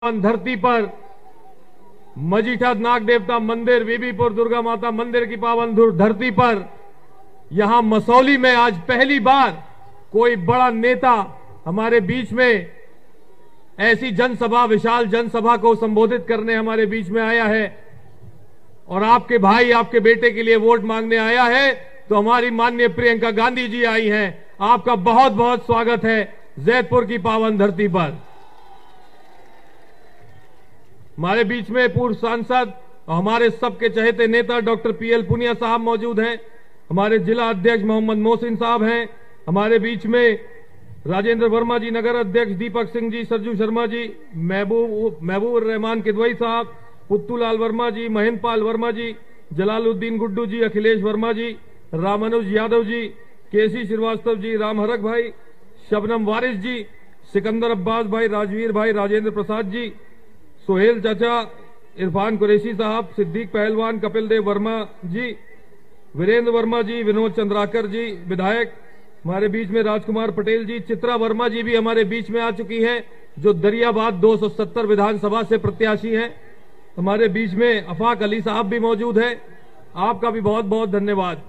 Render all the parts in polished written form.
धरती पर मजीठा नाग देवता मंदिर, बीबीपुर दुर्गा माता मंदिर की पावन धरती पर यहां मसौली में आज पहली बार कोई बड़ा नेता हमारे बीच में ऐसी जनसभा, विशाल जनसभा को संबोधित करने हमारे बीच में आया है और आपके भाई, आपके बेटे के लिए वोट मांगने आया है। तो हमारी माननीय प्रियंका गांधी जी आई हैं। आपका बहुत बहुत स्वागत है जैतपुर की पावन धरती पर। हमारे बीच में पूर्व सांसद और हमारे सबके चहेते नेता डॉक्टर पीएल पुनिया साहब मौजूद हैं। हमारे जिला अध्यक्ष मोहम्मद मोहसिन साहब हैं। हमारे बीच में राजेंद्र वर्मा जी, नगर अध्यक्ष दीपक सिंह जी, सरजू शर्मा जी, महबूब रहमान किदवई साहब, पुत्तूलाल वर्मा जी, महेंद्र पाल वर्मा जी, जलालुद्दीन गुड्डू जी, अखिलेश वर्मा जी, रामानुज यादव जी, केसी श्रीवास्तव जी, रामहरक भाई, शबनम वारिस जी, सिकंदर अब्बास भाई, राजवीर भाई, राजेंद्र प्रसाद जी, सोहेल चाचा, इरफान कुरैशी साहब, सिद्दीक पहलवान, कपिल देव वर्मा जी, वीरेंद्र वर्मा जी, विनोद चंद्राकर जी विधायक, हमारे बीच में राजकुमार पटेल जी, चित्रा वर्मा जी भी हमारे बीच में आ चुकी हैं जो दरियाबाद 270 विधानसभा से प्रत्याशी हैं। हमारे बीच में अफाक अली साहब भी मौजूद है। आपका भी बहुत बहुत धन्यवाद।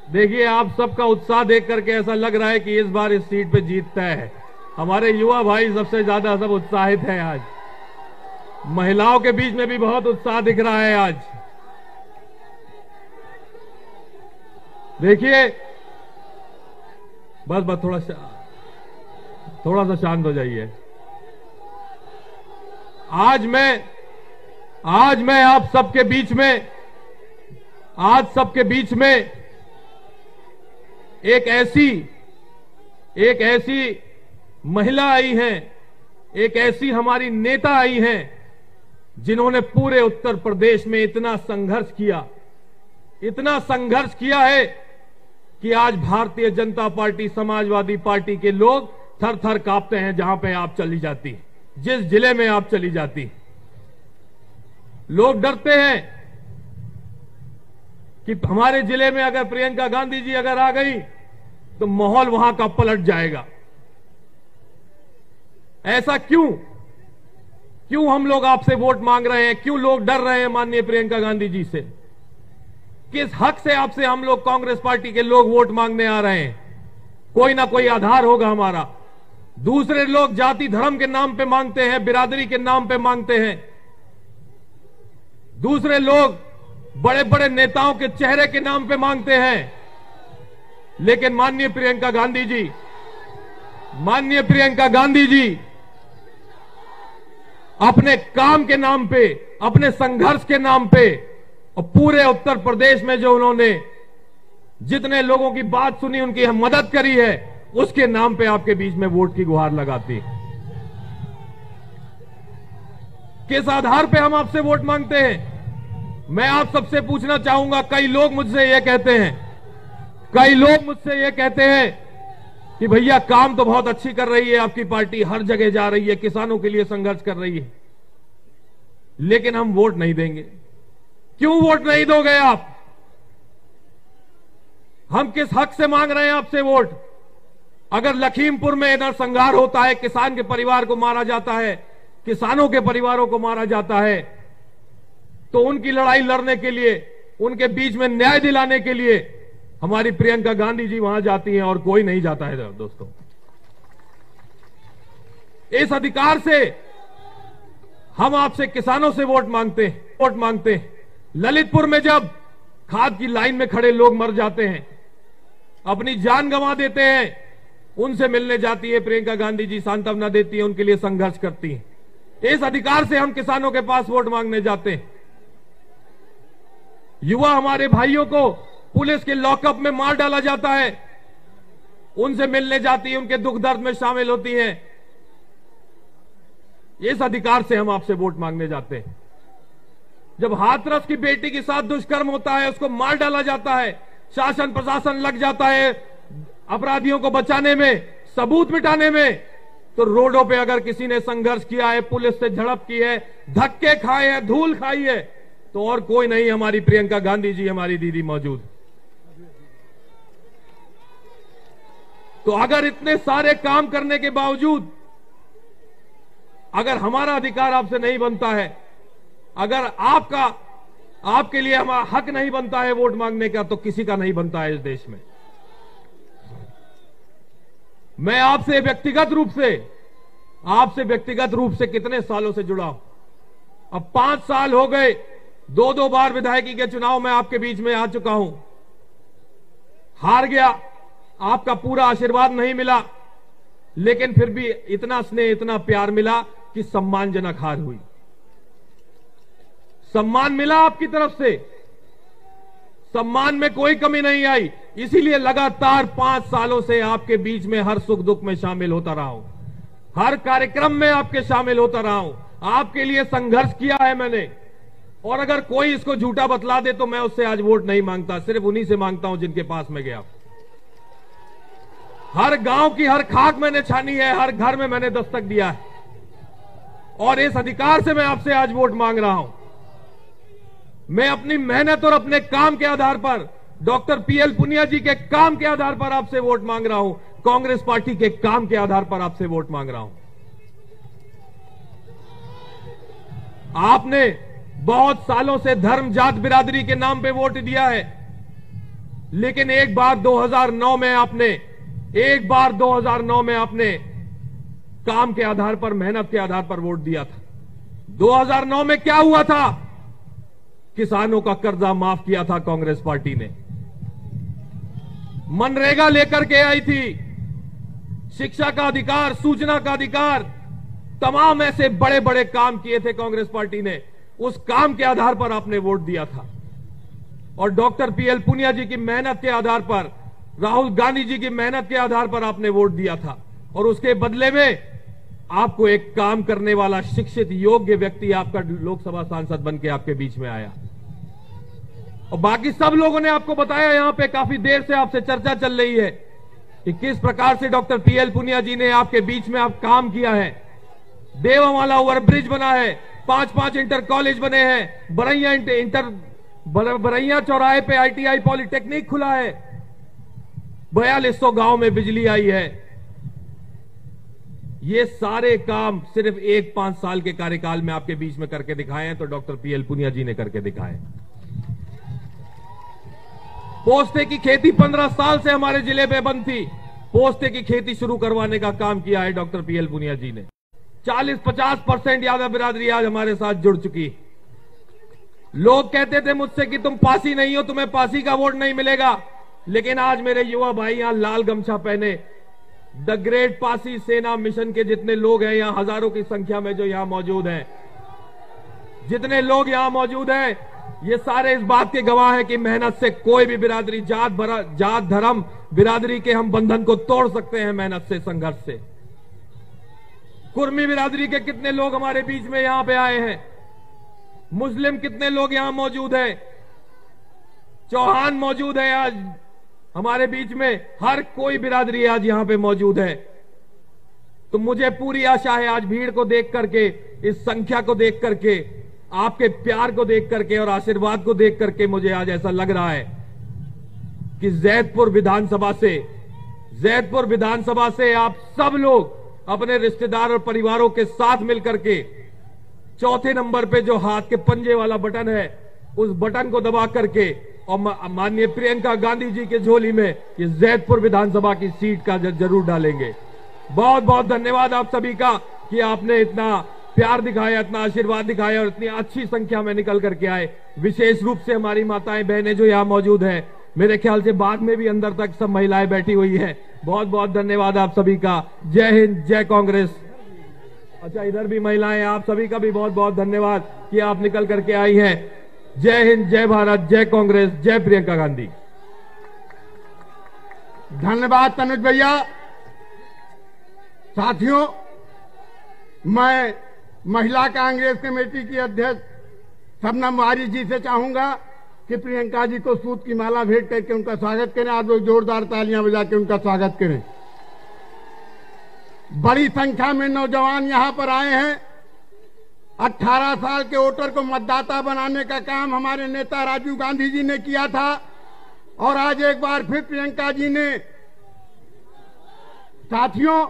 देखिए आप सबका उत्साह देख करके ऐसा लग रहा है कि इस बार इस सीट पे जीत तय है। हमारे युवा भाई सबसे ज्यादा सब उत्साहित हैं आज। महिलाओं के बीच में भी बहुत उत्साह दिख रहा है आज। देखिए बस थोड़ा सा शांत हो जाइए। आज मैं आप सबके बीच में एक ऐसी महिला आई हैं, एक ऐसी हमारी नेता आई हैं जिन्होंने पूरे उत्तर प्रदेश में इतना संघर्ष किया है कि आज भारतीय जनता पार्टी, समाजवादी पार्टी के लोग थर थर कांपते हैं जहां पे आप चली जाती, जिस जिले में आप चली जाती। लोग डरते हैं कि हमारे जिले में अगर प्रियंका गांधी जी अगर आ गई तो माहौल वहां का पलट जाएगा। ऐसा क्यों हम लोग आपसे वोट मांग रहे हैं? क्यों लोग डर रहे हैं माननीय प्रियंका गांधी जी से? किस हक से आपसे हम लोग कांग्रेस पार्टी के लोग वोट मांगने आ रहे हैं? कोई ना कोई आधार होगा हमारा। दूसरे लोग जाति धर्म के नाम पे मांगते हैं, बिरादरी के नाम पे मांगते हैं। दूसरे लोग बड़े बड़े नेताओं के चेहरे के नाम पे मांगते हैं। लेकिन माननीय प्रियंका गांधी जी अपने काम के नाम पे, अपने संघर्ष के नाम पे और पूरे उत्तर प्रदेश में जो उन्होंने जितने लोगों की बात सुनी, उनकी मदद करी है, उसके नाम पे आपके बीच में वोट की गुहार लगाती। किस आधार पे हम आपसे वोट मांगते हैं? मैं आप सबसे पूछना चाहूंगा। कई लोग मुझसे ये कहते हैं कि भैया काम तो बहुत अच्छी कर रही है आपकी पार्टी, हर जगह जा रही है, किसानों के लिए संघर्ष कर रही है, लेकिन हम वोट नहीं देंगे। क्यों वोट नहीं दोगे आप? हम किस हक से मांग रहे हैं आपसे वोट? अगर लखीमपुर में नरसंहार होता है, किसान के परिवार को मारा जाता है, किसानों के परिवारों को मारा जाता है, तो उनकी लड़ाई लड़ने के लिए, उनके बीच में न्याय दिलाने के लिए हमारी प्रियंका गांधी जी वहां जाती हैं और कोई नहीं जाता है। दोस्तों, इस अधिकार से हम आपसे किसानों से वोट मांगते हैं। ललितपुर में जब खाद की लाइन में खड़े लोग मर जाते हैं, अपनी जान गंवा देते हैं, उनसे मिलने जाती है प्रियंका गांधी जी, सांत्वना देती है, उनके लिए संघर्ष करती है। इस अधिकार से हम किसानों के पास वोट मांगने जाते हैं। युवा हमारे भाइयों को पुलिस के लॉकअप में मार डाला जाता है, उनसे मिलने जाती है, उनके दुख दर्द में शामिल होती हैं। इस अधिकार से हम आपसे वोट मांगने जाते हैं। जब हाथरस की बेटी के साथ दुष्कर्म होता है, उसको मार डाला जाता है, शासन प्रशासन लग जाता है अपराधियों को बचाने में, सबूत मिटाने में, तो रोडों पे अगर किसी ने संघर्ष किया है, पुलिस से झड़प की है, धक्के खाए हैं, धूल खाई है, तो और कोई नहीं, हमारी प्रियंका गांधी जी, हमारी दीदी मौजूद। तो अगर इतने सारे काम करने के बावजूद अगर हमारा अधिकार आपसे नहीं बनता है, अगर आपके लिए हमारा हक नहीं बनता है वोट मांगने का, तो किसी का नहीं बनता है इस देश में। मैं आपसे व्यक्तिगत रूप से कितने सालों से जुड़ा हूं। अब 5 साल हो गए, 2 बार विधायकी के चुनाव में आपके बीच में आ चुका हूं, हार गया, आपका पूरा आशीर्वाद नहीं मिला, लेकिन फिर भी इतना स्नेह, इतना प्यार मिला कि सम्मानजनक हार हुई। सम्मान मिला आपकी तरफ से, सम्मान में कोई कमी नहीं आई। इसीलिए लगातार 5 सालों से आपके बीच में हर सुख दुख में शामिल होता रहा हूं, हर कार्यक्रम में आपके शामिल होता रहा हूं, आपके लिए संघर्ष किया है मैंने। और अगर कोई इसको झूठा बतला दे तो मैं उससे आज वोट नहीं मांगता, सिर्फ उन्हीं से मांगता हूं जिनके पास मैं गया। हर गांव की हर खाक मैंने छानी है, हर घर में मैंने दस्तक दिया है, और इस अधिकार से मैं आपसे आज वोट मांग रहा हूं। मैं अपनी मेहनत और अपने काम के आधार पर, डॉक्टर पीएल पुनिया जी के काम के आधार पर आपसे वोट मांग रहा हूं, कांग्रेस पार्टी के काम के आधार पर आपसे वोट मांग रहा हूं। आपने बहुत सालों से धर्म जात बिरादरी के नाम पे वोट दिया है, लेकिन एक बार 2009 में आपने काम के आधार पर, मेहनत के आधार पर वोट दिया था। 2009 में क्या हुआ था? किसानों का कर्जा माफ किया था कांग्रेस पार्टी ने, मनरेगा लेकर के आई थी, शिक्षा का अधिकार, सूचना का अधिकार, तमाम ऐसे बड़े बड़े काम किए थे कांग्रेस पार्टी ने। उस काम के आधार पर आपने वोट दिया था, और डॉक्टर पीएल पुनिया जी की मेहनत के आधार पर, राहुल गांधी जी की मेहनत के आधार पर आपने वोट दिया था, और उसके बदले में आपको एक काम करने वाला, शिक्षित, योग्य व्यक्ति आपका लोकसभा सांसद बन के आपके बीच में आया। और बाकी सब लोगों ने आपको बताया, यहां पे काफी देर से आपसे चर्चा चल रही है कि किस प्रकार से डॉक्टर पीएल पुनिया जी ने आपके बीच में आप काम किया है। देवावाला ओवरब्रिज बना है, 5 इंटर कॉलेज बने हैं, बरैया चौराहे पे ITI पॉलिटेक्निक खुला है, 4200 गांव में बिजली आई है। ये सारे काम सिर्फ 5 साल के कार्यकाल में आपके बीच में करके दिखाए हैं, तो डॉक्टर पीएल पुनिया जी ने करके दिखाए। पोस्ते की खेती 15 साल से हमारे जिले में बंद थी, पोस्ते की खेती शुरू करवाने का काम किया है डॉक्टर पीएल पुनिया जी ने। 40-50% यादव बिरादरी आज हमारे साथ जुड़ चुकी। लोग कहते थे मुझसे कि तुम पासी नहीं हो, तुम्हें पासी का वोट नहीं मिलेगा, लेकिन आज मेरे युवा भाई यहां लाल गमछा पहने, द ग्रेट पासी सेना मिशन के जितने लोग हैं यहां, हजारों की संख्या में जो यहां मौजूद हैं, जितने लोग यहां मौजूद हैं, ये सारे इस बात के गवाह हैं कि मेहनत से कोई भी बिरादरी, जात धर्म बिरादरी के हम बंधन को तोड़ सकते हैं, मेहनत से, संघर्ष से। कुर्मी बिरादरी के कितने लोग हमारे बीच में यहां पे आए हैं, मुस्लिम कितने लोग यहां मौजूद हैं, चौहान मौजूद है आज हमारे बीच में, हर कोई बिरादरी आज यहां पे मौजूद है। तो मुझे पूरी आशा है आज भीड़ को देख करके, इस संख्या को देख करके, आपके प्यार को देख करके और आशीर्वाद को देख करके, मुझे आज ऐसा लग रहा है कि जैदपुर विधानसभा से आप सब लोग अपने रिश्तेदार और परिवारों के साथ मिलकर के चौथे नंबर पे जो हाथ के पंजे वाला बटन है, उस बटन को दबा करके और माननीय प्रियंका गांधी जी के झोली में ये जैदपुर विधानसभा की सीट का जरूर डालेंगे। बहुत बहुत धन्यवाद आप सभी का कि आपने इतना प्यार दिखाया, इतना आशीर्वाद दिखाया और इतनी अच्छी संख्या में निकल करके आए। विशेष रूप से हमारी माताएं बहनें जो यहाँ मौजूद हैं, मेरे ख्याल से बाद में भी अंदर तक सब महिलाएं बैठी हुई हैं। बहुत बहुत धन्यवाद आप सभी का। जय हिंद, जय कांग्रेस। अच्छा, इधर भी महिलाएं, आप सभी का भी बहुत बहुत धन्यवाद कि आप निकल करके आई हैं। जय हिंद, जय भारत, जय कांग्रेस, जय प्रियंका गांधी। धन्यवाद तनुज भैया। साथियों, मैं महिला कांग्रेस कमेटी की अध्यक्ष शबनम वारिस जी से चाहूंगा कि प्रियंका जी को सूत की माला भेंट करके उनका स्वागत करें। आप लोग जोरदार तालियां बजा के उनका स्वागत करें। बड़ी संख्या में नौजवान यहां पर आए हैं। 18 साल के वोटर को मतदाता बनाने का काम हमारे नेता राजीव गांधी जी ने किया था, और आज एक बार फिर प्रियंका जी ने साथियों,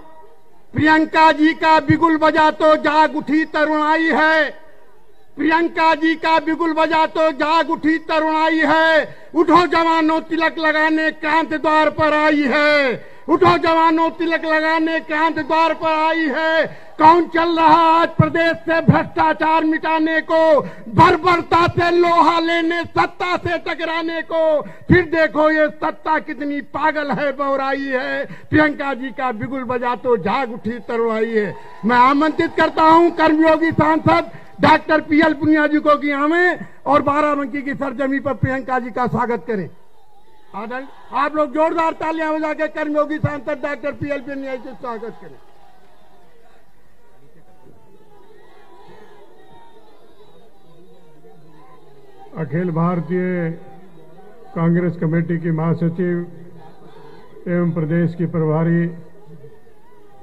प्रियंका जी का बिगुल बजा तो जाग उठी तरुणाई है। प्रियंका जी का बिगुल बजा तो जाग उठी तरुणाई है। उठो जवानों तिलक लगाने क्रांति द्वार पर आई है। उठो जवानों तिलक लगाने क्रांति द्वार पर आई है। कौन चल रहा आज प्रदेश से भ्रष्टाचार मिटाने को, बर्बरता से लोहा लेने, सत्ता से टकराने को। फिर देखो ये सत्ता कितनी पागल है, बौराई है। प्रियंका जी का बिगुल बजा तो जाग उठी तरुणाई है। मैं आमंत्रित करता हूं कर्मयोगी सांसद डॉक्टर पीएल पुनिया जी को कि हमें और बाराबंकी की सरजमी पर प्रियंका जी का स्वागत करें। आप लोग जोरदार तालियां बजा के कर्मयोगी सांसद डॉक्टर पीएल पुनिया जी का स्वागत करें। अखिल भारतीय कांग्रेस कमेटी की महासचिव एवं प्रदेश की प्रभारी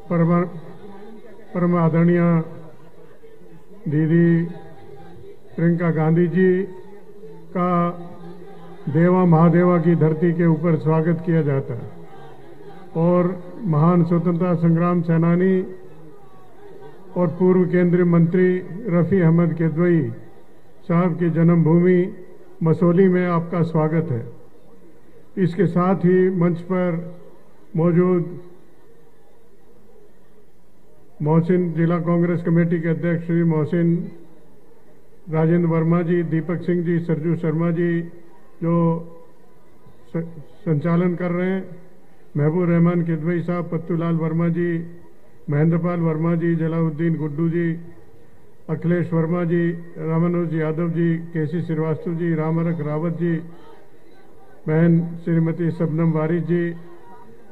परम आदरणीय दीदी प्रियंका गांधी जी का देवा महादेवा की धरती के ऊपर स्वागत किया जाता है और महान स्वतंत्रता संग्राम सेनानी और पूर्व केंद्रीय मंत्री रफी अहमद किदवई साहब की जन्मभूमि मसौली में आपका स्वागत है। इसके साथ ही मंच पर मौजूद मोहसिन जिला कांग्रेस कमेटी के अध्यक्ष श्री मोहसिन राजेंद्र वर्मा जी, दीपक सिंह जी, सरजू शर्मा जी जो संचालन कर रहे हैं, महबूब रहमान किदवई साहब, पत्तूलाल वर्मा जी, महेंद्रपाल वर्मा जी, जलाउद्दीन गुड्डू जी, अखिलेश वर्मा जी, रामानुज यादव जी, केसी श्रीवास्तव जी, रामरख रावत जी, बहन श्रीमती शबनम वारिस जी,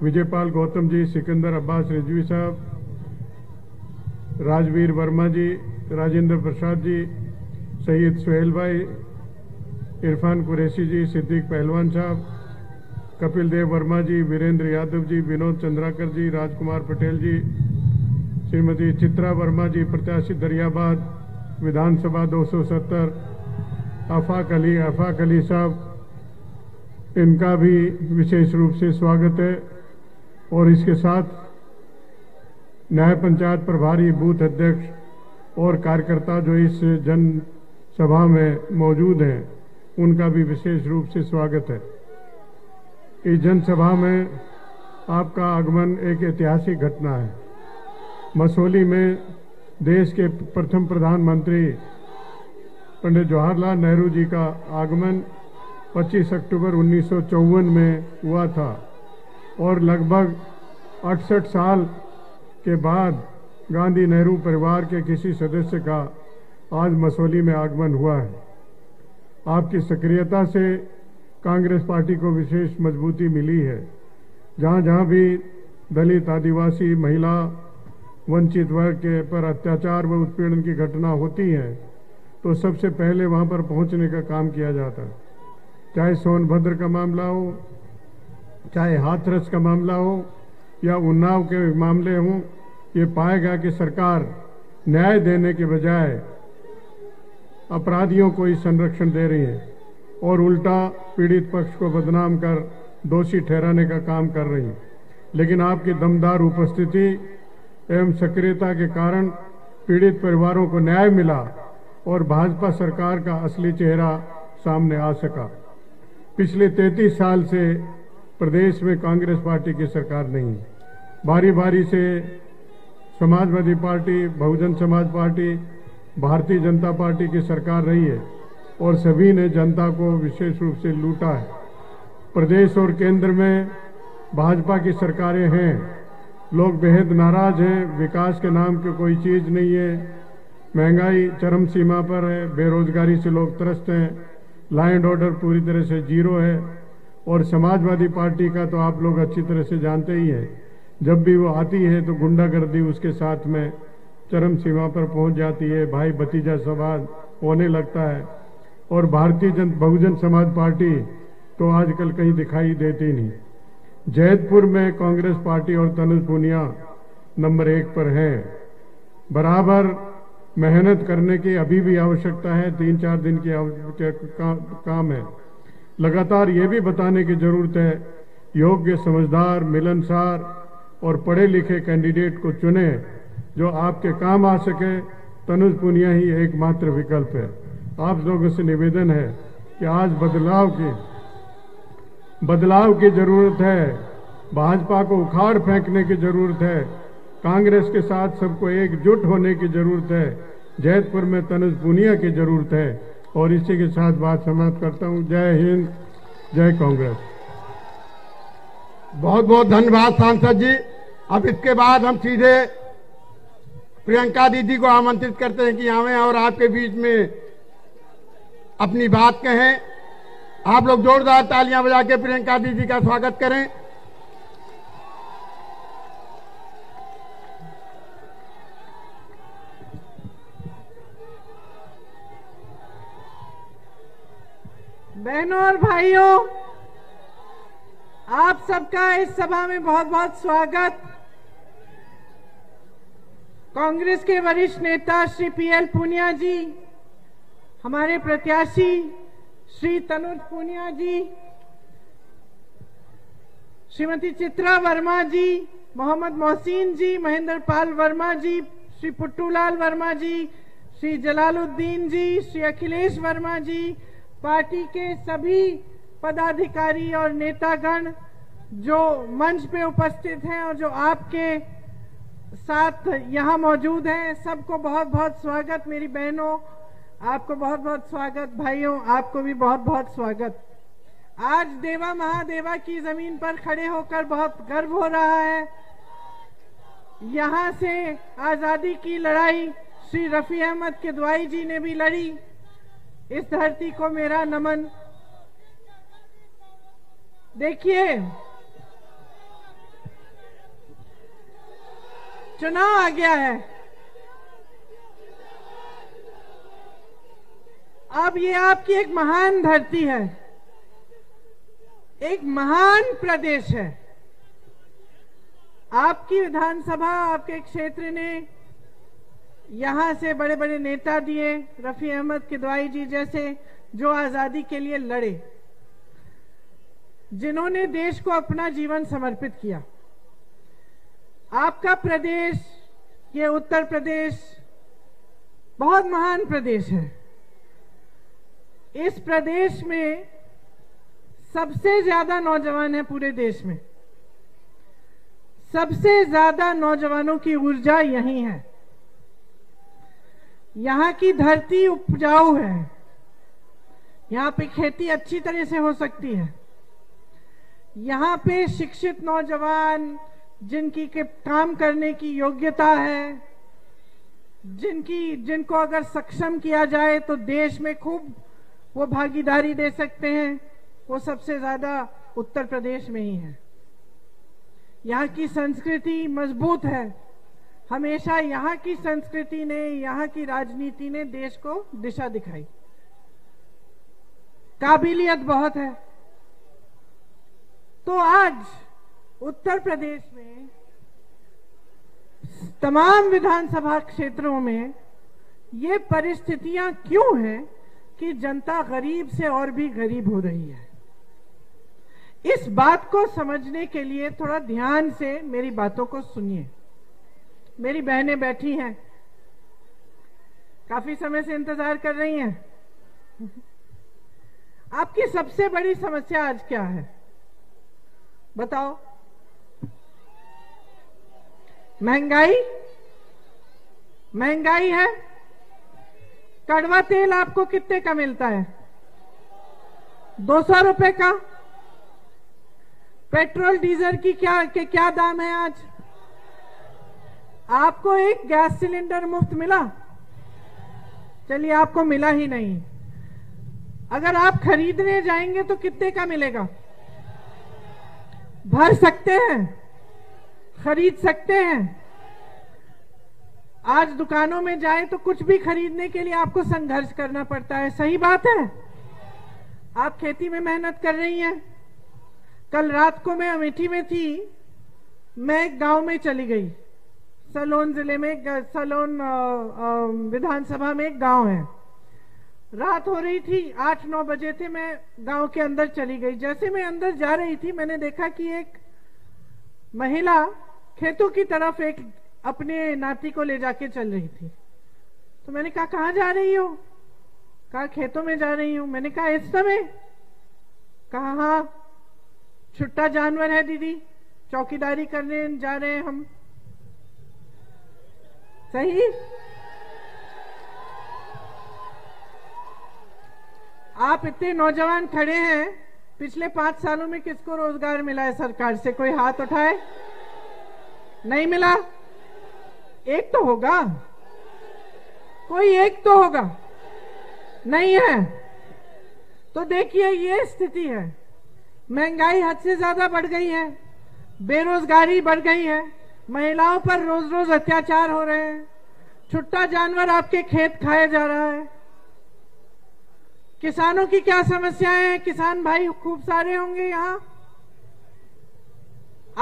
विजयपाल गौतम जी, सिकंदर अब्बास रिजवी साहब, राजवीर वर्मा जी, राजेंद्र प्रसाद जी, सैयद सुहेल भाई, इरफान कुरैशी जी, सिद्दीक पहलवान साहब, कपिल देव वर्मा जी, वीरेंद्र यादव जी, विनोद चंद्राकर जी, राजकुमार पटेल जी, श्रीमती चित्रा वर्मा जी, प्रत्याशी दरियाबाद विधानसभा 270, आफाक अली साहब, इनका भी विशेष रूप से स्वागत है। और इसके साथ न्याय पंचायत प्रभारी, बूथ अध्यक्ष और कार्यकर्ता जो इस जन सभा में मौजूद हैं, उनका भी विशेष रूप से स्वागत है। इस जनसभा में आपका आगमन एक ऐतिहासिक घटना है। मसौली में देश के प्रथम प्रधानमंत्री पंडित जवाहरलाल नेहरू जी का आगमन 25 अक्टूबर 1954 में हुआ था और लगभग 68 साल के बाद गांधी नेहरू परिवार के किसी सदस्य का आज मसौली में आगमन हुआ है। आपकी सक्रियता से कांग्रेस पार्टी को विशेष मजबूती मिली है। जहां जहां भी दलित, आदिवासी, महिला, वंचित वर्ग के पर अत्याचार व उत्पीड़न की घटना होती है तो सबसे पहले वहां पर पहुंचने का काम किया जाता है। चाहे सोनभद्र का मामला हो, चाहे हाथरस का मामला हो या उन्नाव के मामले हों, ये पाएगा कि सरकार न्याय देने के बजाय अपराधियों को ही संरक्षण दे रही है और उल्टा पीड़ित पक्ष को बदनाम कर दोषी ठहराने का काम कर रही है। लेकिन आपकी दमदार उपस्थिति एवं सक्रियता के कारण पीड़ित परिवारों को न्याय मिला और भाजपा सरकार का असली चेहरा सामने आ सका। पिछले 33 साल से प्रदेश में कांग्रेस पार्टी की सरकार नहीं, बारी बारी से Samajwadi party, Bahujan Samaj party, Bharatiya Janata party की सरकार रही है और सभी ने जनता को विशेष रूप से लूटा है। प्रदेश और केंद्र में भाजपा की सरकारें हैं, लोग बेहद नाराज हैं, विकास के नाम की कोई चीज नहीं है, महंगाई चरम सीमा पर है, बेरोजगारी से लोग त्रस्त हैं, लॉ एंड ऑर्डर पूरी तरह से जीरो है। और समाजवादी पार्टी का तो आप लोग अच्छी तरह से जानते ही हैं, जब भी वो आती है तो गुंडागर्दी उसके साथ में चरम सीमा पर पहुंच जाती है, भाई भतीजा सवाल होने लगता है। और भारतीय बहुजन समाज पार्टी तो आजकल कहीं दिखाई देती नहीं। जैतपुर में कांग्रेस पार्टी और तनुज पुनिया नंबर 1 पर है। बराबर मेहनत करने की अभी भी आवश्यकता है, 3-4 दिन की काम है। लगातार ये भी बताने की जरूरत है, योग्य, समझदार, मिलनसार और पढ़े लिखे कैंडिडेट को चुने जो आपके काम आ सके। तनुज पुनिया ही एकमात्र विकल्प है। आप लोगों से निवेदन है कि आज बदलाव की जरूरत है। भाजपा को उखाड़ फेंकने की जरूरत है। कांग्रेस के साथ सबको एकजुट होने की जरूरत है। जैतपुर में तनुज पुनिया की जरूरत है। और इसी के साथ बात समाप्त करता हूं। जय हिंद, जय कांग्रेस। बहुत बहुत धन्यवाद सांसद जी। अब इसके बाद हम सीधे प्रियंका दीदी को आमंत्रित करते हैं कि आवें और आपके बीच में अपनी बात कहें। आप लोग जोरदार तालियां बजा के प्रियंका दीदी का स्वागत करें। बहनों और भाइयों, आप सबका इस सभा में बहुत बहुत स्वागत। कांग्रेस के वरिष्ठ नेता श्री पीएल पुनिया जी, हमारे प्रत्याशी श्री तनुज पुनिया जी, श्रीमती चित्रा वर्मा जी, मोहम्मद मोहसिन जी, महेंद्र पाल वर्मा जी, श्री पुट्टूलाल वर्मा जी, श्री जलालुद्दीन जी, श्री अखिलेश वर्मा जी, पार्टी के सभी पदाधिकारी और नेतागण जो मंच पे उपस्थित हैं और जो आपके साथ यहाँ मौजूद हैं, सबको बहुत बहुत स्वागत। मेरी बहनों, आपको बहुत बहुत स्वागत। भाइयों, आपको भी बहुत बहुत स्वागत। आज देवा महादेवा की जमीन पर खड़े होकर बहुत गर्व हो रहा है। यहाँ से आजादी की लड़ाई श्री रफी अहमद किदवाई जी ने भी लड़ी। इस धरती को मेरा नमन। देखिए, चुनाव आ गया है। अब ये आपकी एक महान धरती है, एक महान प्रदेश है। आपकी विधानसभा, आपके क्षेत्र ने यहां से बड़े बड़े नेता दिए, रफी अहमद किदवाई जी जैसे, जो आजादी के लिए लड़े, जिन्होंने देश को अपना जीवन समर्पित किया। आपका प्रदेश, ये उत्तर प्रदेश, बहुत महान प्रदेश है। इस प्रदेश में सबसे ज्यादा नौजवान है पूरे देश में। सबसे ज्यादा नौजवानों की ऊर्जा यही है। यहाँ की धरती उपजाऊ है। यहाँ पे खेती अच्छी तरह से हो सकती है। यहाँ पे शिक्षित नौजवान, जिनकी के काम करने की योग्यता है, जिनको अगर सक्षम किया जाए तो देश में खूब वो भागीदारी दे सकते हैं, वो सबसे ज्यादा उत्तर प्रदेश में ही है। यहाँ की संस्कृति मजबूत है। हमेशा यहाँ की संस्कृति ने, यहाँ की राजनीति ने देश को दिशा दिखाई। काबिलियत बहुत है। तो आज उत्तर प्रदेश में तमाम विधानसभा क्षेत्रों में ये परिस्थितियां क्यों हैं कि जनता गरीब से और भी गरीब हो रही है। इस बात को समझने के लिए थोड़ा ध्यान से मेरी बातों को सुनिए। मेरी बहनें बैठी हैं, काफी समय से इंतजार कर रही हैं। आपकी सबसे बड़ी समस्या आज क्या है बताओ? महंगाई। महंगाई है। कड़वा तेल आपको कितने का मिलता है? 200 रुपए का। पेट्रोल डीजल की क्या दाम है आज? आपको एक गैस सिलेंडर मुफ्त मिला? चलिए, आपको मिला ही नहीं। अगर आप खरीदने जाएंगे तो कितने का मिलेगा? भर सकते हैं, खरीद सकते हैं। आज दुकानों में जाए तो कुछ भी खरीदने के लिए आपको संघर्ष करना पड़ता है। सही बात है। आप खेती में मेहनत कर रही हैं। कल रात को मैं अमेठी में थी। मैं एक गांव में चली गई। सलोन जिले में, सलोन विधानसभा में एक गांव है। रात हो रही थी, 8-9 बजे थे। मैं गांव के अंदर चली गई। जैसे मैं अंदर जा रही थी, मैंने देखा कि एक महिला खेतों की तरफ एक अपने नाती को ले जाके चल रही थी। तो मैंने कहा कहाँ जा रही हो? कहा खेतों में जा रही हूं। मैंने कहा इस समय? कहा हाँ, छुट्टा जानवर है दीदी, चौकीदारी करने जा रहे हैं हम। सही? आप इतने नौजवान खड़े हैं, पिछले 5 सालों में किसको रोजगार मिला है सरकार से? कोई हाथ उठाए। नहीं मिला? एक तो होगा, कोई एक तो होगा। नहीं है तो देखिए ये स्थिति है। महंगाई हद से ज्यादा बढ़ गई है, बेरोजगारी बढ़ गई है, महिलाओं पर रोज रोज अत्याचार हो रहे हैं, छुट्टा जानवर आपके खेत खाया जा रहा है। किसानों की क्या समस्याएं हैं? किसान भाई खूब सारे होंगे यहाँ।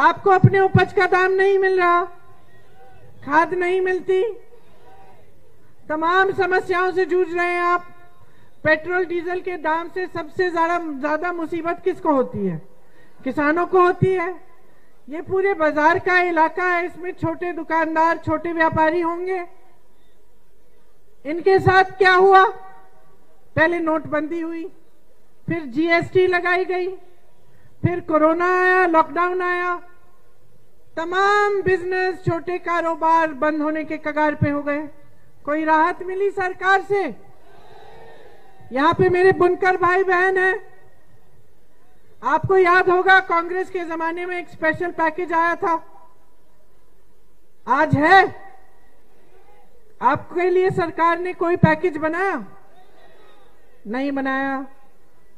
आपको अपने उपज का दाम नहीं मिल रहा, खाद नहीं मिलती, तमाम समस्याओं से जूझ रहे हैं आप। पेट्रोल डीजल के दाम से सबसे ज्यादा मुसीबत किसको होती है? किसानों को होती है। ये पूरे बाजार का इलाका है, इसमें छोटे दुकानदार, छोटे व्यापारी होंगे। इनके साथ क्या हुआ? पहले नोटबंदी हुई, फिर जीएसटी लगाई गई, फिर कोरोना आया, लॉकडाउन आया, तमाम बिजनेस, छोटे कारोबार बंद होने के कगार पे हो गए। कोई राहत मिली सरकार से? यहाँ पे मेरे बुनकर भाई बहन हैं, आपको याद होगा कांग्रेस के जमाने में एक स्पेशल पैकेज आया था। आज है? आपके लिए सरकार ने कोई पैकेज बनाया? नहीं बनाया।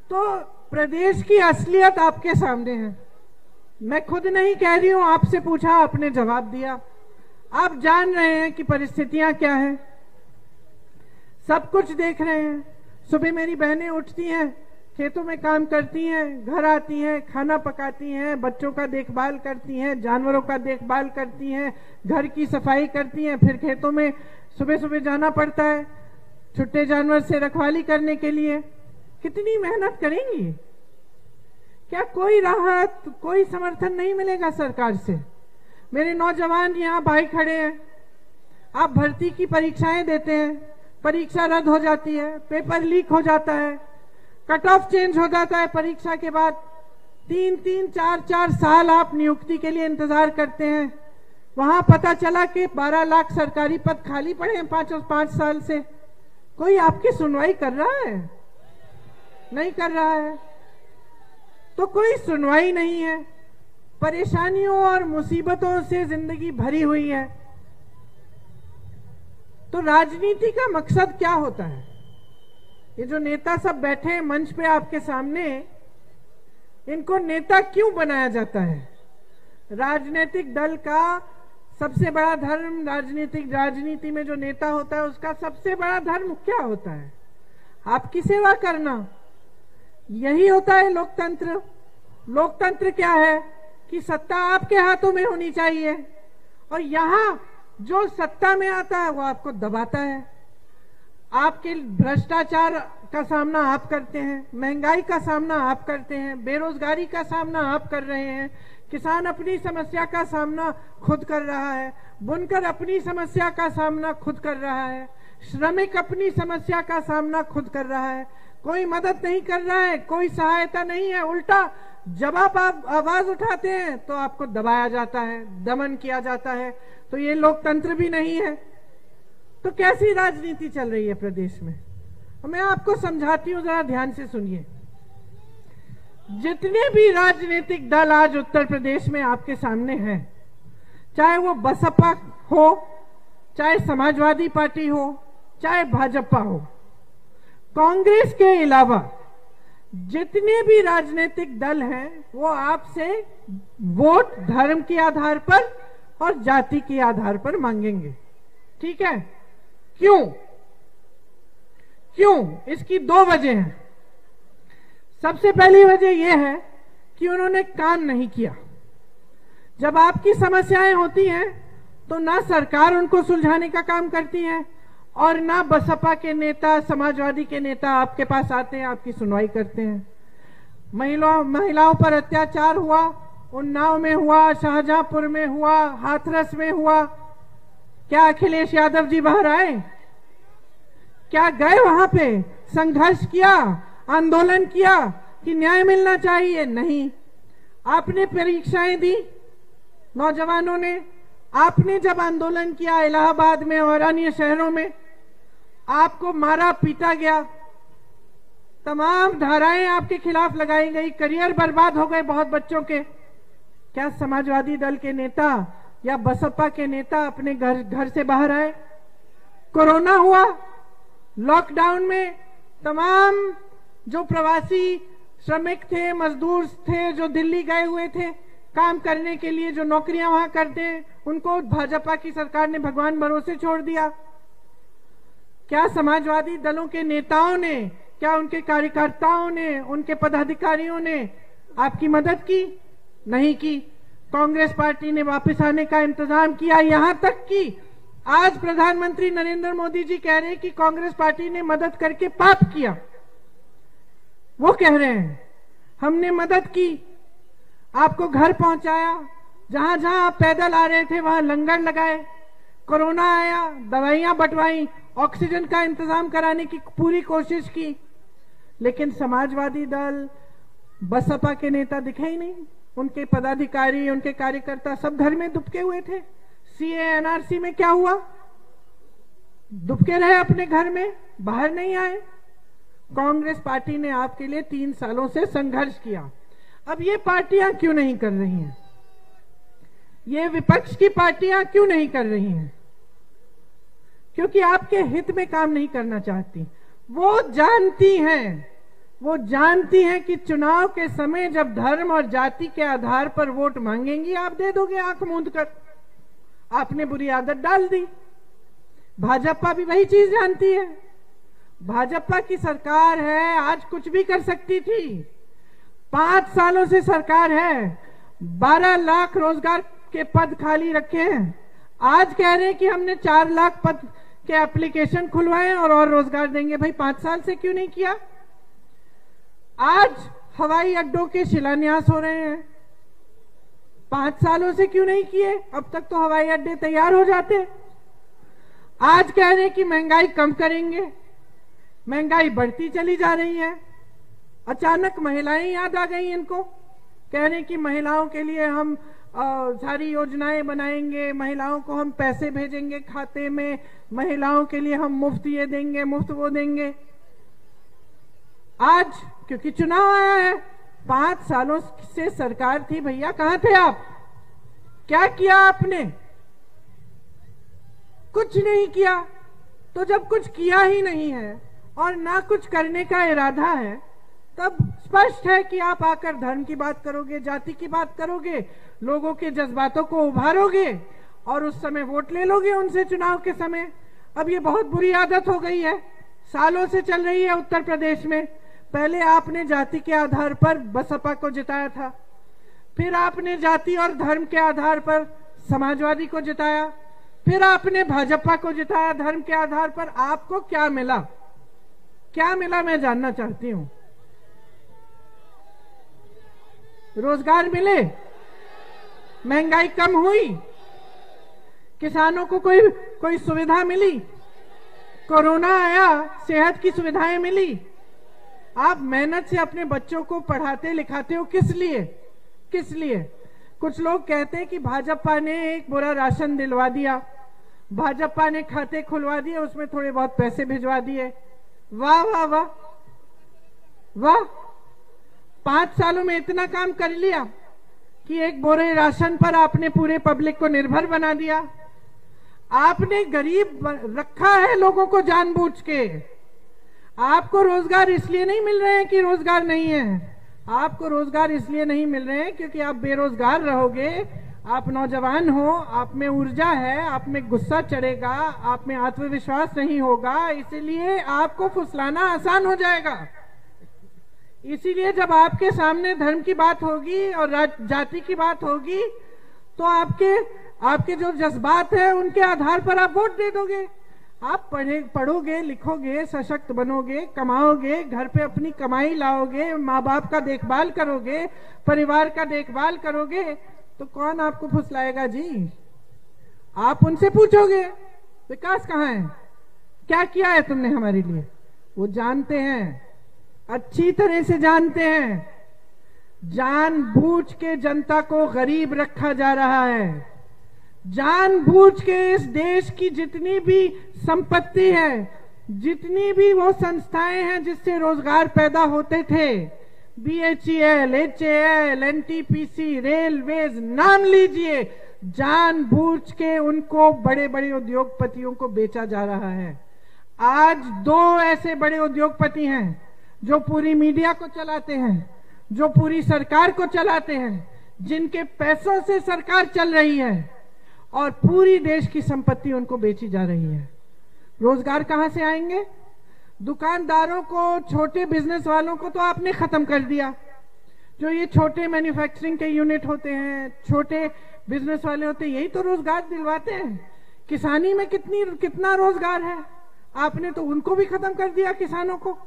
तो प्रदेश की असलियत आपके सामने है। मैं खुद नहीं कह रही हूं, आपसे पूछा, आपने जवाब दिया। आप जान रहे हैं कि परिस्थितियां क्या हैं, सब कुछ देख रहे हैं। सुबह मेरी बहनें उठती हैं, खेतों में काम करती हैं, घर आती हैं, खाना पकाती हैं, बच्चों का देखभाल करती हैं, जानवरों का देखभाल करती हैं, घर की सफाई करती हैं, फिर खेतों में सुबह सुबह जाना पड़ता है छुट्टे जानवर से रखवाली करने के लिए। कितनी मेहनत करेंगी? क्या कोई राहत, कोई समर्थन नहीं मिलेगा सरकार से? मेरे नौजवान यहाँ भाई खड़े हैं, आप भर्ती की परीक्षाएं देते हैं, परीक्षा रद्द हो जाती है, पेपर लीक हो जाता है, कट ऑफ चेंज हो जाता है परीक्षा के बाद, 3-3, 4-4 साल आप नियुक्ति के लिए इंतजार करते हैं। वहां पता चला कि 12 लाख सरकारी पद खाली पड़े हैं 5 साल से। कोई आपकी सुनवाई कर रहा है? नहीं कर रहा है। तो कोई सुनवाई नहीं है, परेशानियों और मुसीबतों से जिंदगी भरी हुई है। तो राजनीति का मकसद क्या होता है? ये जो नेता सब बैठे हैं मंच पे आपके सामने, इनको नेता क्यों बनाया जाता है? राजनीतिक दल का सबसे बड़ा धर्म, राजनीति में जो नेता होता है उसका सबसे बड़ा धर्म क्या होता है? आपकी सेवा करना। यही होता है लोकतंत्र। लोकतंत्र क्या है कि सत्ता आपके हाथों में होनी चाहिए, और यहां जो सत्ता में आता है वो आपको दबाता है। आपके भ्रष्टाचार का सामना आप करते हैं, महंगाई का सामना आप करते हैं, बेरोजगारी का सामना आप कर रहे हैं, किसान अपनी समस्या का सामना खुद कर रहा है, बुनकर अपनी समस्या का सामना खुद कर रहा है, श्रमिक अपनी समस्या का सामना खुद कर रहा है। कोई मदद नहीं कर रहा है, कोई सहायता नहीं है, उल्टा जब आप आवाज उठाते हैं तो आपको दबाया जाता है, दमन किया जाता है। तो ये लोकतंत्र भी नहीं है। तो कैसी राजनीति चल रही है प्रदेश में? मैं आपको समझाती हूं, जरा ध्यान से सुनिए। जितने भी राजनीतिक दल आज उत्तर प्रदेश में आपके सामने हैं, चाहे वो बसपा हो, चाहे समाजवादी पार्टी हो, चाहे भाजपा हो, कांग्रेस के अलावा जितने भी राजनीतिक दल हैं वो आपसे वोट धर्म के आधार पर और जाति के आधार पर मांगेंगे। ठीक है? क्यों? इसकी 2 वजह हैं। सबसे पहली वजह यह है कि उन्होंने काम नहीं किया। जब आपकी समस्याएं होती हैं तो ना सरकार उनको सुलझाने का काम करती है, और ना बसपा के नेता, समाजवादी के नेता आपके पास आते हैं, आपकी सुनवाई करते हैं। महिलाओं पर अत्याचार हुआ, उन्नाव में हुआ, शाहजहांपुर में हुआ, हाथरस में हुआ। क्या अखिलेश यादव जी बाहर आए? क्या गए वहां पे, संघर्ष किया, आंदोलन किया कि न्याय मिलना चाहिए? नहीं। आपने परीक्षाएं दी नौजवानों ने, आपने जब आंदोलन किया इलाहाबाद में और अन्य शहरों में, आपको मारा पीटा गया, तमाम धाराएं आपके खिलाफ लगाई गई, करियर बर्बाद हो गए बहुत बच्चों के। क्या समाजवादी दल के नेता या बसपा के नेता अपने घर से बाहर आए? कोरोना हुआ, लॉकडाउन में तमाम जो प्रवासी श्रमिक थे, मजदूर थे, जो दिल्ली गए हुए थे काम करने के लिए, जो नौकरियां वहां करते हैं, उनको भाजपा की सरकार ने भगवान भरोसे छोड़ दिया। क्या समाजवादी दलों के नेताओं ने, क्या उनके कार्यकर्ताओं ने, उनके पदाधिकारियों ने आपकी मदद की? नहीं की। कांग्रेस पार्टी ने वापस आने का इंतजाम किया, यहां तक कि आज प्रधानमंत्री नरेंद्र मोदी जी कह रहे हैं कि कांग्रेस पार्टी ने मदद करके पाप किया। वो कह रहे हैं हमने मदद की, आपको घर पहुंचाया, जहां जहां आप पैदल आ रहे थे वहां लंगर लगाए, कोरोना आया, दवाइयां बंटवाई, ऑक्सीजन का इंतजाम कराने की पूरी कोशिश की। लेकिन समाजवादी दल, बसपा के नेता दिखे ही नहीं। उनके पदाधिकारी, उनके कार्यकर्ता सब घर में दुबके हुए थे। सीए एनआरसी में क्या हुआ? दुबके रहे अपने घर में, बाहर नहीं आए। कांग्रेस पार्टी ने आपके लिए 3 सालों से संघर्ष किया। अब ये पार्टियां क्यों नहीं कर रही हैं? ये विपक्ष की पार्टियां क्यों नहीं कर रही हैं? क्योंकि आपके हित में काम नहीं करना चाहती। वो जानती हैं कि चुनाव के समय जब धर्म और जाति के आधार पर वोट मांगेंगी, आप दे दोगे आंख मूंद कर। आपने बुरी आदत डाल दी। भाजपा भी वही चीज जानती है। भाजपा की सरकार है, आज कुछ भी कर सकती थी। 5 सालों से सरकार है, 12 लाख रोजगार के पद खाली रखे हैं। आज कह रहे हैं कि हमने 4 लाख पद के एप्लीकेशन खुलवाए और रोजगार देंगे। भाई 5 साल से क्यों नहीं किया? आज हवाई अड्डों के शिलान्यास हो रहे हैं, 5 सालों से क्यों नहीं किए? अब तक तो हवाई अड्डे तैयार हो जाते। आज कह रहे हैं कि महंगाई कम करेंगे, महंगाई बढ़ती चली जा रही है। अचानक महिलाएं याद आ गई इनको, कह रहे हैं कि महिलाओं के लिए हम सारी योजनाएं बनाएंगे, महिलाओं को हम पैसे भेजेंगे खाते में, महिलाओं के लिए हम मुफ्त ये देंगे, मुफ्त वो देंगे। आज क्योंकि चुनाव आया है, 5 सालों से सरकार थी, भैया कहां थे आप? क्या किया आपने? कुछ नहीं किया। तो जब कुछ किया ही नहीं है और ना कुछ करने का इरादा है, तब स्पष्ट है कि आप आकर धर्म की बात करोगे, जाति की बात करोगे, लोगों के जज्बातों को उभारोगे और उस समय वोट ले लोगे उनसे चुनाव के समय। अब ये बहुत बुरी आदत हो गई है, सालों से चल रही है उत्तर प्रदेश में। पहले आपने जाति के आधार पर बसपा को जिताया था, फिर आपने जाति और धर्म के आधार पर समाजवादी को जिताया, फिर आपने भाजपा को जिताया धर्म के आधार पर। आपको क्या मिला? क्या मिला मैं जानना चाहती हूं। रोजगार मिले, महंगाई कम हुई, किसानों को कोई सुविधा मिली, कोरोना आया, सेहत की सुविधाएं मिली। आप मेहनत से अपने बच्चों को पढ़ाते लिखाते हो, किस लिए? किस लिए? कुछ लोग कहते हैं कि भाजपा ने एक बुरा राशन दिलवा दिया, भाजपा ने खाते खुलवा दिए, उसमें थोड़े बहुत पैसे भिजवा दिए। वाह वाह वाह वाह, 5 सालों में इतना काम कर लिया कि एक बोरे राशन पर आपने पूरे पब्लिक को निर्भर बना दिया। आपने गरीब रखा है लोगों को जानबूझ के। आपको रोजगार इसलिए नहीं मिल रहे हैं कि रोजगार नहीं है, आपको रोजगार इसलिए नहीं मिल रहे हैं क्योंकि आप बेरोजगार रहोगे। आप नौजवान हो, आप में ऊर्जा है, आप में गुस्सा चढ़ेगा, आप में आत्मविश्वास नहीं होगा, इसलिए आपको फुसलाना आसान हो जाएगा। इसीलिए जब आपके सामने धर्म की बात होगी और जाति की बात होगी तो आपके जो जज्बात है उनके आधार पर आप वोट दे दोगे। आप पढ़ोगे, लिखोगे, सशक्त बनोगे, कमाओगे, घर पे अपनी कमाई लाओगे, माँ बाप का देखभाल करोगे, परिवार का देखभाल करोगे, तो कौन आपको फुसलाएगा जी? आप उनसे पूछोगे विकास कहाँ है, क्या किया है तुमने हमारे लिए? वो जानते हैं, अच्छी तरह से जानते हैं। जानबूझ के जनता को गरीब रखा जा रहा है। जानबूझ के इस देश की जितनी भी संपत्ति है, जितनी भी वो संस्थाएं हैं जिससे रोजगार पैदा होते थे, BHEL, HAL, NTPC, रेलवेज, नाम लीजिए, जानबूझ के उनको बड़े बड़े उद्योगपतियों को बेचा जा रहा है। आज 2 ऐसे बड़े उद्योगपति हैं जो पूरी मीडिया को चलाते हैं, जो पूरी सरकार को चलाते हैं, जिनके पैसों से सरकार चल रही है और पूरी देश की संपत्ति उनको बेची जा रही है। रोजगार कहां से आएंगे? दुकानदारों को, छोटे बिजनेस वालों को तो आपने खत्म कर दिया। जो ये छोटे मैन्युफैक्चरिंग के यूनिट होते हैं, छोटे बिजनेस वाले होते हैं, यही तो रोजगार दिलवाते हैं। किसानी में कितना रोजगार है, आपने तो उनको भी खत्म कर दिया। किसानों को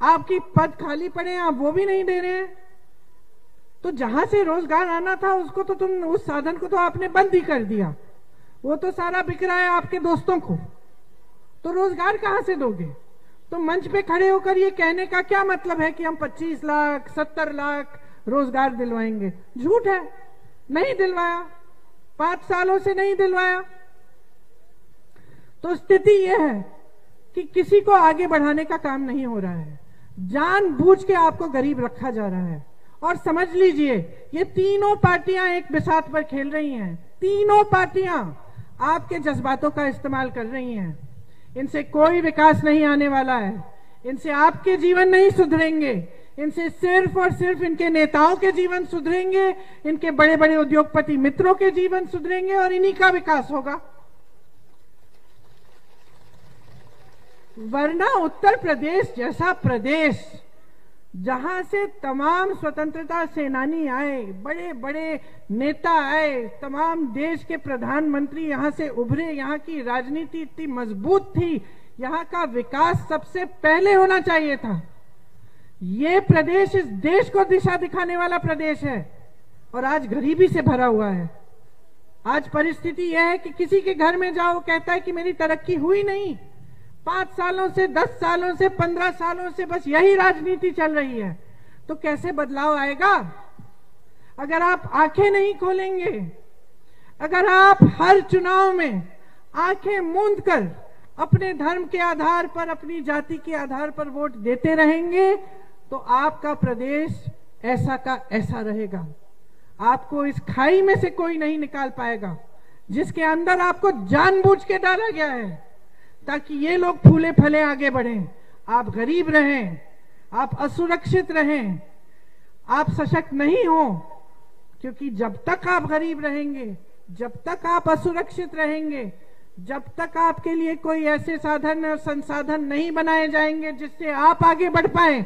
आपकी पद खाली पड़े हैं, आप वो भी नहीं दे रहे हैं। तो जहां से रोजगार आना था उसको तो तुम, उस साधन को तो आपने बंद ही कर दिया। वो तो सारा बिक रहा है आपके दोस्तों को। तो रोजगार कहां से दोगे? तो मंच पे खड़े होकर ये कहने का क्या मतलब है कि हम 25 लाख 70 लाख रोजगार दिलवाएंगे? झूठ है, नहीं दिलवाया, 5 सालों से नहीं दिलवाया। तो स्थिति यह है कि किसी को आगे बढ़ाने का काम नहीं हो रहा है। जानबूझ के आपको गरीब रखा जा रहा है। और समझ लीजिए, ये तीनों पार्टियां एक बिसात पर खेल रही हैं। तीनों पार्टियां आपके जज्बातों का इस्तेमाल कर रही हैं। इनसे कोई विकास नहीं आने वाला है, इनसे आपके जीवन नहीं सुधरेंगे, इनसे सिर्फ और सिर्फ इनके नेताओं के जीवन सुधरेंगे, इनके बड़े बड़े उद्योगपति मित्रों के जीवन सुधरेंगे और इन्हीं का विकास होगा। वरना उत्तर प्रदेश जैसा प्रदेश, जहां से तमाम स्वतंत्रता सेनानी आए, बड़े बड़े नेता आए, तमाम देश के प्रधानमंत्री यहां से उभरे, यहां की राजनीति इतनी मजबूत थी, यहां का विकास सबसे पहले होना चाहिए था। ये प्रदेश इस देश को दिशा दिखाने वाला प्रदेश है और आज गरीबी से भरा हुआ है। आज परिस्थिति यह है कि किसी के घर में जाओ, कहता है कि मेरी तरक्की हुई नहीं। 5 सालों से, 10 सालों से, 15 सालों से बस यही राजनीति चल रही है। तो कैसे बदलाव आएगा? अगर आप आंखें नहीं खोलेंगे, अगर आप हर चुनाव में आंखें मूंद कर अपने धर्म के आधार पर, अपनी जाति के आधार पर वोट देते रहेंगे, तो आपका प्रदेश ऐसा का ऐसा रहेगा। आपको इस खाई में से कोई नहीं निकाल पाएगा जिसके अंदर आपको जानबूझ के डाला गया है ताकि ये लोग फूले फले आगे बढ़ें, आप गरीब रहें, आप असुरक्षित रहें, आप सशक्त नहीं हो। क्योंकि जब तक आप गरीब रहेंगे, जब तक आप असुरक्षित रहेंगे, जब तक आपके लिए कोई ऐसे साधन और संसाधन नहीं बनाए जाएंगे जिससे आप आगे बढ़ पाए,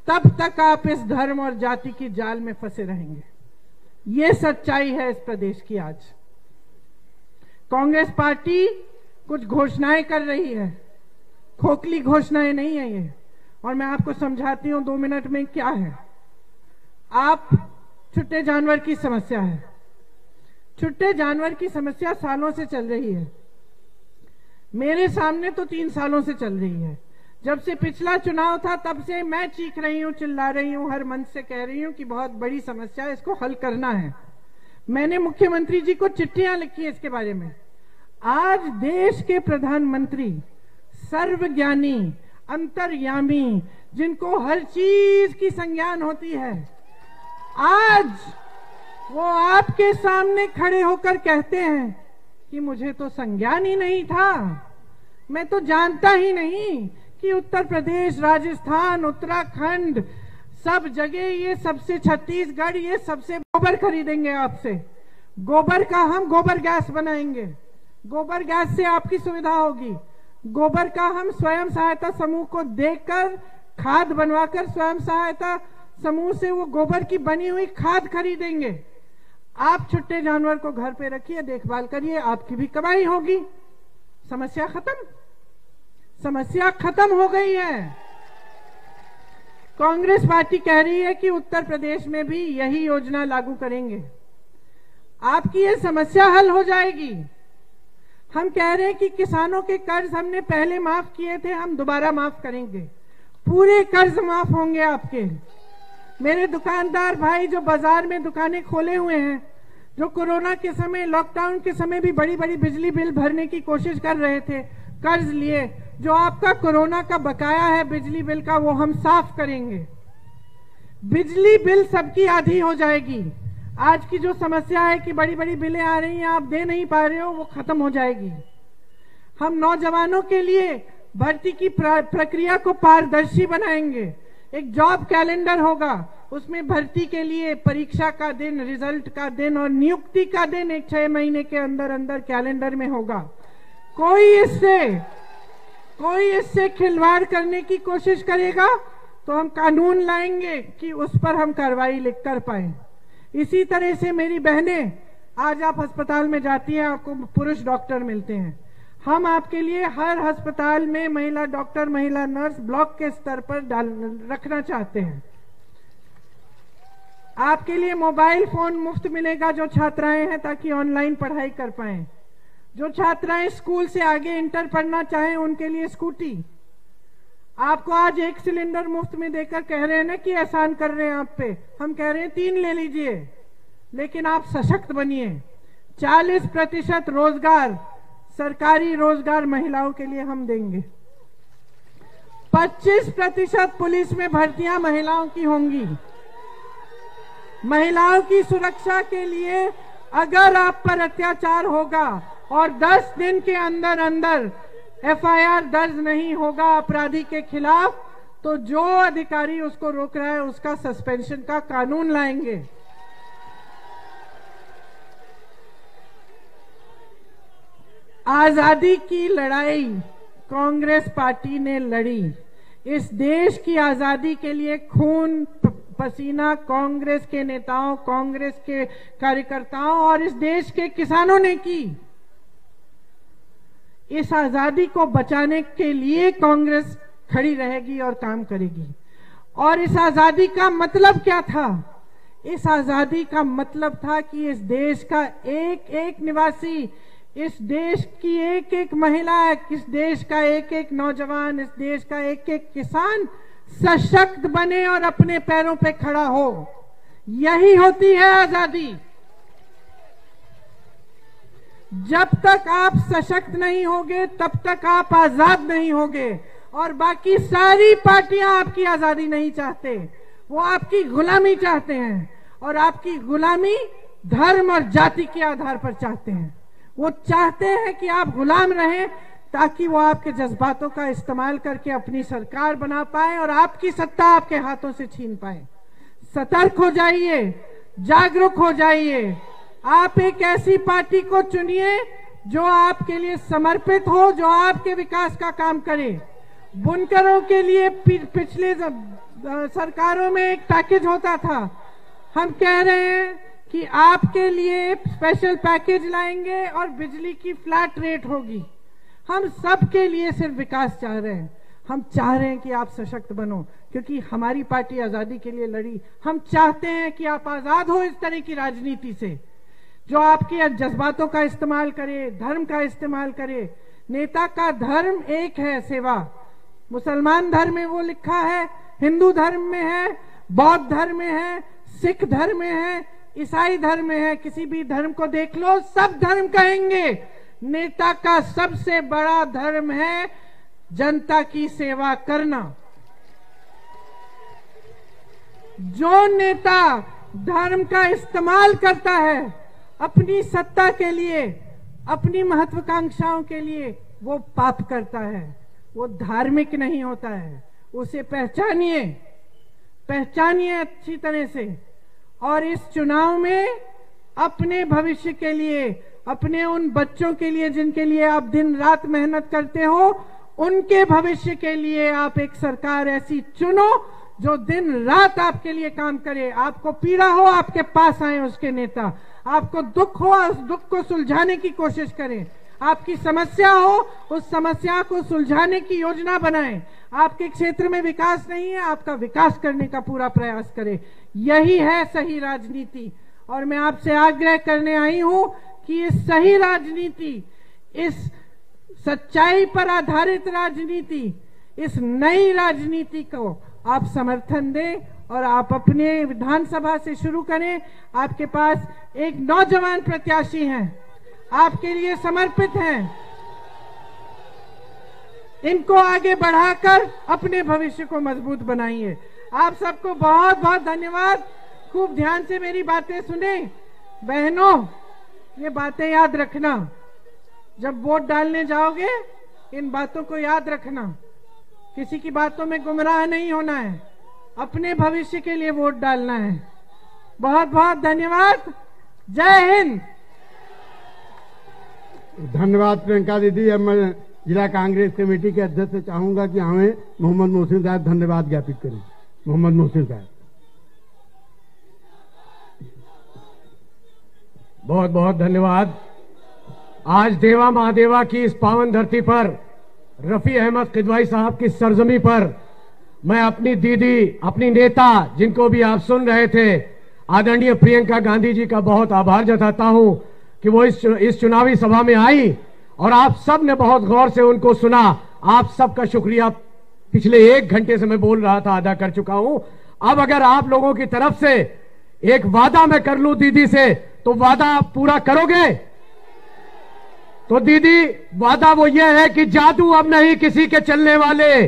तब तक आप इस धर्म और जाति की जाल में फंसे रहेंगे। ये सच्चाई है इस प्रदेश की। आज कांग्रेस पार्टी कुछ घोषणाएं कर रही है, खोखली घोषणाएं नहीं है ये, और मैं आपको समझाती हूं 2 मिनट में क्या है। आप छुट्टे जानवर की समस्या है, छुट्टे जानवर की समस्या सालों से चल रही है। मेरे सामने तो 3 सालों से चल रही है। जब से पिछला चुनाव था तब से मैं चीख रही हूं, चिल्ला रही हूं, हर मंच से कह रही हूं कि बहुत बड़ी समस्या है, इसको हल करना है। मैंने मुख्यमंत्री जी को चिट्ठियां लिखी है इसके बारे में। आज देश के प्रधानमंत्री, सर्वज्ञानी, अंतर्यामी, जिनको हर चीज की संज्ञान होती है, आज वो आपके सामने खड़े होकर कहते हैं कि मुझे तो संज्ञान ही नहीं था, मैं तो जानता ही नहीं कि उत्तर प्रदेश, राजस्थान, उत्तराखंड, सब जगह ये सबसे, छत्तीसगढ़, ये सबसे गोबर खरीदेंगे आपसे। गोबर का हम गोबर गैस बनाएंगे, गोबर गैस से आपकी सुविधा होगी। गोबर का हम स्वयं सहायता समूह को देकर खाद बनवाकर स्वयं सहायता समूह से वो गोबर की बनी हुई खाद खरीदेंगे। आप छुट्टे जानवर को घर पे रखिए, देखभाल करिए, आपकी भी कमाई होगी। समस्या खत्म, समस्या खत्म हो गई है। कांग्रेस पार्टी कह रही है कि उत्तर प्रदेश में भी यही योजना लागू करेंगे, आपकी ये समस्या हल हो जाएगी। हम कह रहे हैं कि किसानों के कर्ज हमने पहले माफ किए थे, हम दोबारा माफ करेंगे, पूरे कर्ज माफ होंगे आपके। मेरे दुकानदार भाई जो बाजार में दुकानें खोले हुए हैं, जो कोरोना के समय, लॉकडाउन के समय भी बड़ी बड़ी बिजली बिल भरने की कोशिश कर रहे थे, कर्ज लिए, जो आपका कोरोना का बकाया है बिजली बिल का, वो हम साफ करेंगे। बिजली बिल सबकी आधी हो जाएगी। आज की जो समस्या है कि बड़ी बड़ी बिलें आ रही हैं, आप दे नहीं पा रहे हो, वो खत्म हो जाएगी। हम नौजवानों के लिए भर्ती की प्रक्रिया को पारदर्शी बनाएंगे। एक जॉब कैलेंडर होगा, उसमें भर्ती के लिए परीक्षा का दिन, रिजल्ट का दिन और नियुक्ति का दिन एक 6 महीने के अंदर अंदर कैलेंडर में होगा। कोई इससे खिलवाड़ करने की कोशिश करेगा तो हम कानून लाएंगे कि उस पर हम कार्रवाई लिख कर पाए। इसी तरह से मेरी बहनें, आज आप अस्पताल में जाती हैं, आपको पुरुष डॉक्टर मिलते हैं, हम आपके लिए हर अस्पताल में महिला डॉक्टर, महिला नर्स ब्लॉक के स्तर पर रखना चाहते हैं। आपके लिए मोबाइल फोन मुफ्त मिलेगा जो छात्राएं हैं, ताकि ऑनलाइन पढ़ाई कर पाएं। जो छात्राएं स्कूल से आगे इंटर पढ़ना चाहें, उनके लिए स्कूटी। आपको आज 1 सिलेंडर मुफ्त में देकर कह रहे हैं ना कि एहसान कर रहे हैं आप पे, हम कह रहे हैं 3 ले लीजिए, लेकिन आप सशक्त बनिए। 40% रोजगार, सरकारी रोजगार महिलाओं के लिए हम देंगे। 25% पुलिस में भर्तियां महिलाओं की होंगी। महिलाओं की सुरक्षा के लिए अगर आप पर अत्याचार होगा और 10 दिन के अंदर अंदर FIR दर्ज नहीं होगा अपराधी के खिलाफ, तो जो अधिकारी उसको रोक रहा है उसका सस्पेंशन का कानून लाएंगे। आजादी की लड़ाई कांग्रेस पार्टी ने लड़ी। इस देश की आजादी के लिए खून पसीना कांग्रेस के नेताओं, कांग्रेस के कार्यकर्ताओं और इस देश के किसानों ने की। इस आजादी को बचाने के लिए कांग्रेस खड़ी रहेगी और काम करेगी। और इस आजादी का मतलब क्या था? इस आजादी का मतलब था कि इस देश का एक एक निवासी, इस देश की एक एक महिला, इस देश का एक एक नौजवान, इस देश का एक एक किसान सशक्त बने और अपने पैरों पे खड़ा हो। यही होती है आजादी। जब तक आप सशक्त नहीं होगे तब तक आप आजाद नहीं होगे। और बाकी सारी पार्टियां आपकी आजादी नहीं चाहते, वो आपकी गुलामी चाहते हैं। और आपकी गुलामी धर्म और जाति के आधार पर चाहते हैं। वो चाहते हैं कि आप गुलाम रहें ताकि वो आपके जज्बातों का इस्तेमाल करके अपनी सरकार बना पाए और आपकी सत्ता आपके हाथों से छीन पाए। सतर्क हो जाइए, जागरूक हो जाइए। आप एक ऐसी पार्टी को चुनिए जो आपके लिए समर्पित हो, जो आपके विकास का काम करे। बुनकरों के लिए पिछले सरकारों में एक पैकेज होता था, हम कह रहे हैं कि आपके लिए स्पेशल पैकेज लाएंगे और बिजली की फ्लैट रेट होगी। हम सबके लिए सिर्फ विकास चाह रहे हैं। हम चाह रहे हैं कि आप सशक्त बनो, क्योंकि हमारी पार्टी आजादी के लिए लड़ी। हम चाहते हैं कि आप आजाद हो इस तरह की राजनीति से जो आपके जज्बातों का इस्तेमाल करे, धर्म का इस्तेमाल करे। नेता का धर्म एक है, सेवा। मुसलमान धर्म में वो लिखा है, हिंदू धर्म में है, बौद्ध धर्म में है, सिख धर्म में है, ईसाई धर्म में है। किसी भी धर्म को देख लो, सब धर्म कहेंगे नेता का सबसे बड़ा धर्म है जनता की सेवा करना। जो नेता धर्म का इस्तेमाल करता है अपनी सत्ता के लिए, अपनी महत्वाकांक्षाओं के लिए, वो पाप करता है, वो धार्मिक नहीं होता है। उसे पहचानिए, पहचानिए अच्छी तरह से। और इस चुनाव में अपने भविष्य के लिए, अपने उन बच्चों के लिए जिनके लिए आप दिन रात मेहनत करते हो, उनके भविष्य के लिए आप एक सरकार ऐसी चुनो जो दिन रात आपके लिए काम करे। आपको पीड़ा हो, आपके पास आए उसके नेता। आपको दुख हो, उस दुख को सुलझाने की कोशिश करें। आपकी समस्या हो, उस समस्या को सुलझाने की योजना बनाएं। आपके क्षेत्र में विकास नहीं है, आपका विकास करने का पूरा प्रयास करें। यही है सही राजनीति। और मैं आपसे आग्रह करने आई हूं कि इस सही राजनीति, इस सच्चाई पर आधारित राजनीति, इस नई राजनीति को आप समर्थन दें और आप अपने विधानसभा से शुरू करें। आपके पास एक नौजवान प्रत्याशी हैं, आपके लिए समर्पित हैं। इनको आगे बढ़ाकर अपने भविष्य को मजबूत बनाइए। आप सबको बहुत बहुत धन्यवाद। खूब ध्यान से मेरी बातें सुने। बहनों, ये बातें याद रखना, जब वोट डालने जाओगे इन बातों को याद रखना। किसी की बातों में गुमराह नहीं होना है, अपने भविष्य के लिए वोट डालना है। बहुत बहुत धन्यवाद। जय हिंद। धन्यवाद प्रियंका दीदी। अब मैं जिला कांग्रेस कमेटी के अध्यक्ष से चाहूंगा कि हमें मोहम्मद मोहसिन साहब धन्यवाद ज्ञापित करें। मोहम्मद मोहसिन साहब। बहुत बहुत धन्यवाद। आज देवा महादेवा की इस पावन धरती पर, रफी अहमद किदवाई साहब की सरजमी पर मैं अपनी दीदी, अपनी नेता, जिनको भी आप सुन रहे थे, आदरणीय प्रियंका गांधी जी का बहुत आभार जताता हूं कि वो इस चुनावी सभा में आई और आप सब ने बहुत गौर से उनको सुना। आप सबका शुक्रिया। पिछले 1 घंटे से मैं बोल रहा था, अदा कर चुका हूं। अब अगर आप लोगों की तरफ से एक वादा मैं कर लूं दीदी से, तो वादा आप पूरा करोगे? तो दीदी, वादा वो ये है कि जादू अब नहीं किसी के चलने वाले,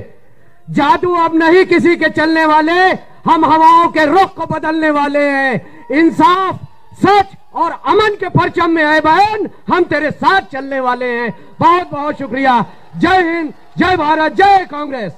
जादू अब नहीं किसी के चलने वाले, हम हवाओं के रुख को बदलने वाले हैं। इंसाफ, सच और अमन के परचम में है बहन, हम तेरे साथ चलने वाले हैं। बहुत बहुत शुक्रिया। जय हिंद, जय भारत, जय कांग्रेस।